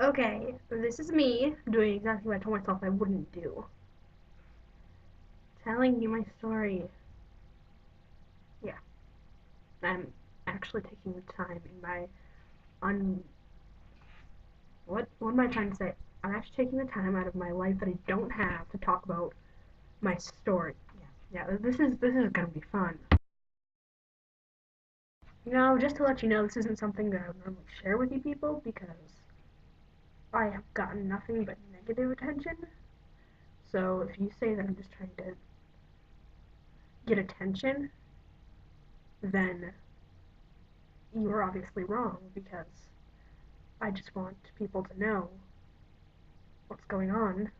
Okay, this is me doing exactly what I told myself I wouldn't do. Telling you my story. Yeah, I'm actually taking the time in my un. What am I trying to say? I'm actually taking the time out of my life that I don't have to talk about my story. Yeah. This is gonna be fun. Just to let you know, this isn't something that I would normally share with you people because I have gotten nothing but negative attention. So if you say that I'm just trying to get attention, then you were obviously wrong because I just want people to know what's going on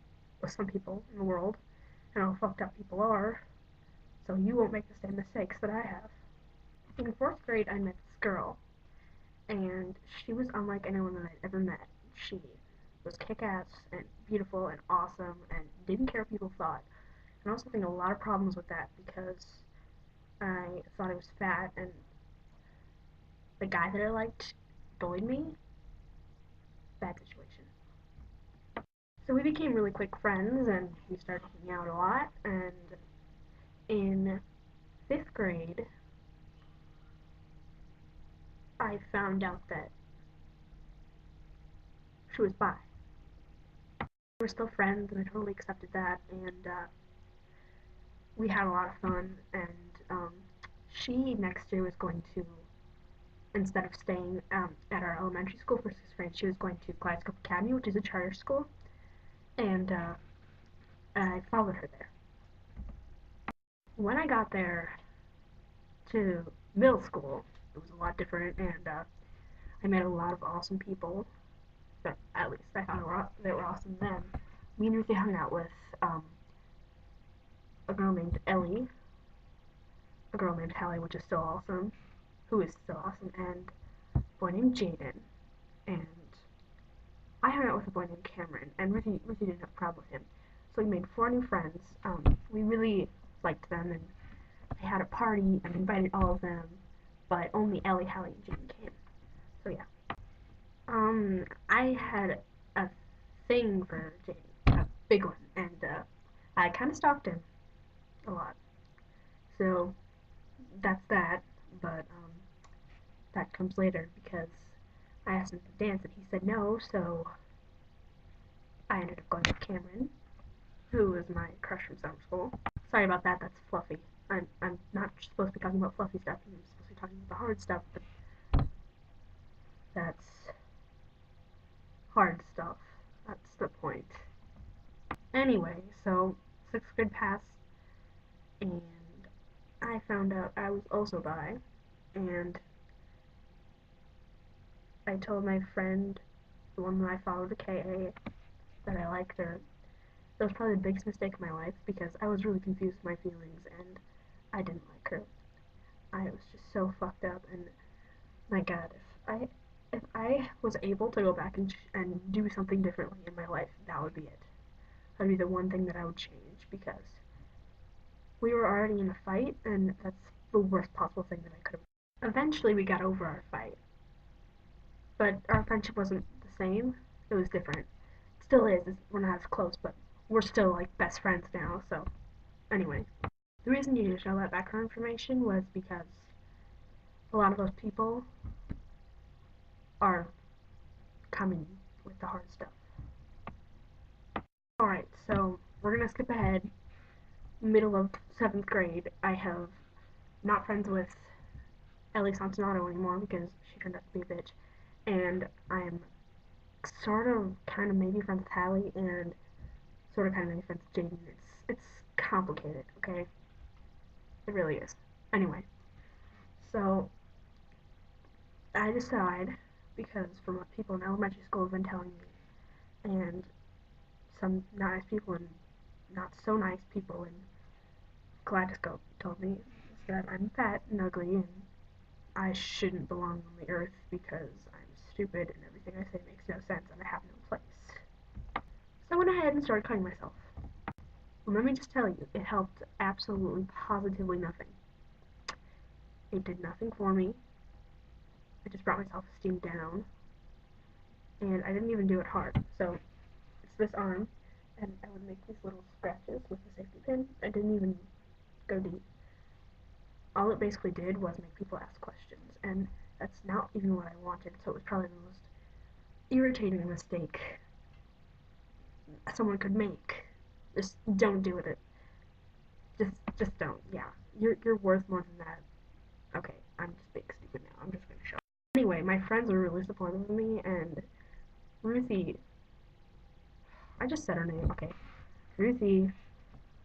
with some people in the world and how fucked up people are, so you won't make the same mistakes that I have. In fourth grade, I met this girl, and she was unlike anyone that I'd ever met. She was kick ass and beautiful and awesome and didn't care what people thought. And I also think a lot of problems with that because I thought I was fat and the guy that I liked bullied me. Bad situation. So we became really quick friends and we started hanging out a lot. And in fifth grade, I found out that she was bi. We were still friends and I totally accepted that. And we had a lot of fun. And she next year was going to, instead of staying at our elementary school for sixth grade, she was going to Kaleidoscope Academy, which is a charter school. And I followed her there. When I got there to middle school, it was a lot different, and I met a lot of awesome people. But at least I thought they were awesome then. Me and Ruthie hung out with um, a girl named Ellie, a girl named Hallie, which is still awesome, who is still awesome, and a boy named Jaden. And I hung out with a boy named Cameron, and Ruthie didn't have a problem with him. So we made four new friends. We really liked them, and they had a party and invited all of them, but only Ellie, Hallie, and Jaden came. So yeah. I had a thing for Jaden, a big one, and I kind of stalked him a lot. So that's that. But that comes later because I asked him to dance and he said no. So I ended up going with Cameron, who was my crush from summer school. Sorry about that. That's fluffy. I'm not supposed to be talking about fluffy stuff. I'm supposed to be talking about the hard stuff, but that's hard stuff. That's the point. Anyway, so sixth grade passed, and I found out I was also bi, and I told my friend, the one that I followed the KA, that I liked her. That was probably the biggest mistake of my life because I was really confused with my feelings and I didn't like her. I was just so fucked up, and my God, if I was able to go back and do something differently in my life, that would be it. That'd be the one thing that I would change because we were already in a fight, and that's the worst possible thing that I could have. Eventually, we got over our fight, but our friendship wasn't the same. It was different. It still is. We're not as close, but we're still like best friends now. So anyway, the reason you need to know that background information was because a lot of those people are coming with the hard stuff. All right, so we're gonna skip ahead. Middle of seventh grade, I have not friends with Ellie Santonato anymore because she turned out to be a bitch, and I'm sort of kind of maybe friends with Hallie and sort of kind of maybe friends with Jaden. It's complicated, okay? It really is. Anyway, so I decide because from what people in elementary school have been telling me, and some nice people and not so nice people in Kaleidoscope told me that I'm fat and ugly and I shouldn't belong on the earth because I'm stupid and everything I say makes no sense and I have no place. So I went ahead and started cutting myself. And let me just tell you, it helped absolutely positively nothing. It did nothing for me. It just brought my self esteem down. and I didn't even do it hard. So it's this arm, and I would make these little scratches with the safety pin. I didn't even go deep. All it basically did was make people ask questions, and that's not even what I wanted. So it was probably the most irritating mistake someone could make. Just don't do it. Just don't. Yeah, you're worth more than that. Okay, I'm just being stupid now. I'm just gonna show. Anyway, my friends were really supportive of me, and Ruthie, I just said her name. Okay, Ruthie,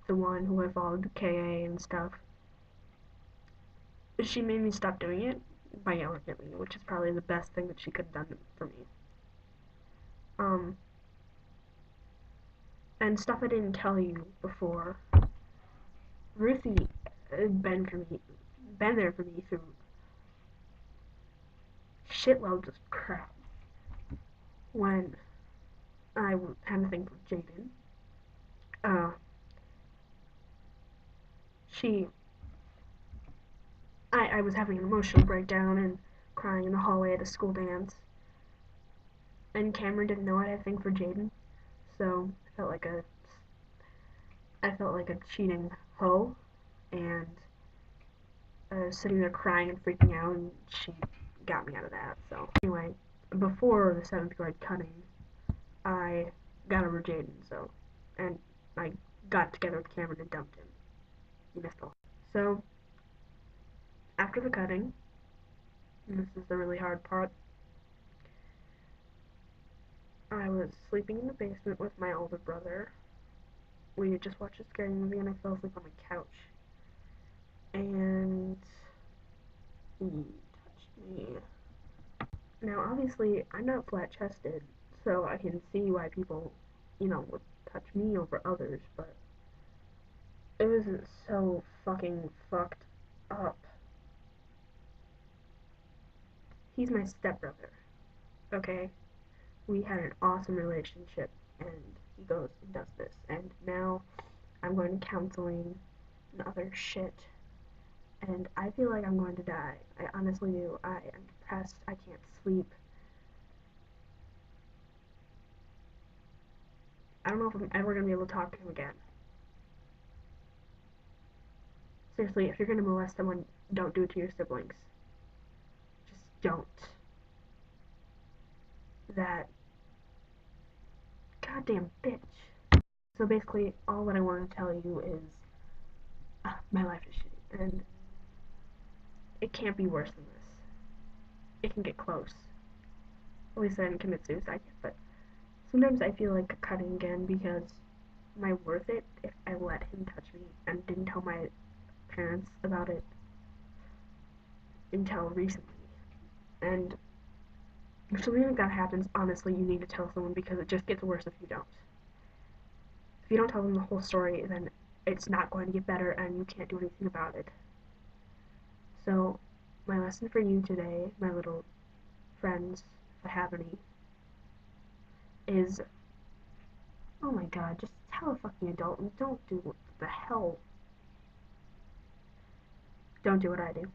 the one who I followed KA and stuff, she made me stop doing it by yelling at me, which is probably the best thing that she could have done for me. Um, and stuff I didn't tell you before. Ruthie had been there for me through shitloads of crap. When I had a thing for Jaden, uh, she, I was having an emotional breakdown and crying in the hallway at a school dance, and Cameron didn't know I had a thing for Jaden, so I felt like a cheating hoe, and I was sitting there crying and freaking out, and she got me out of that. So anyway, before the seventh grade cutting, I got over Jaden, so, and I got together with Cameron and dumped him. He missed all. So after the cutting, and this is the really hard part, I was sleeping in the basement with my older brother. We had just watched a scary movie, and I fell asleep on the couch. And he touched me. Now, obviously, I'm not flat chested, so I can see why people, would touch me over others, but it was so fucking fucked up. He's my stepbrother, okay? We had an awesome relationship, and he goes and does this, and now I'm going to counseling and other shit, and I feel like I'm going to die. I honestly do. I am depressed. I can't sleep. I don't know if I'm ever going to be able to talk to him again. Seriously, if you're going to molest someone, don't do it to your siblings. Just don't. That goddamn bitch. So basically, all that I want to tell you is my life is shitty, and it can't be worse than this. It can get close. At least I didn't commit suicide yet, but sometimes I feel like cutting again because am I worth it if I let him touch me and didn't tell my parents about it until recently? And if something like that happens, honestly, you need to tell someone because it just gets worse if you don't. If you don't tell them the whole story, then it's not going to get better and you can't do anything about it. So, my lesson for you today, my little friends, if I have any, is oh my god, just tell a fucking adult and don't do what the hell. Don't do what I do.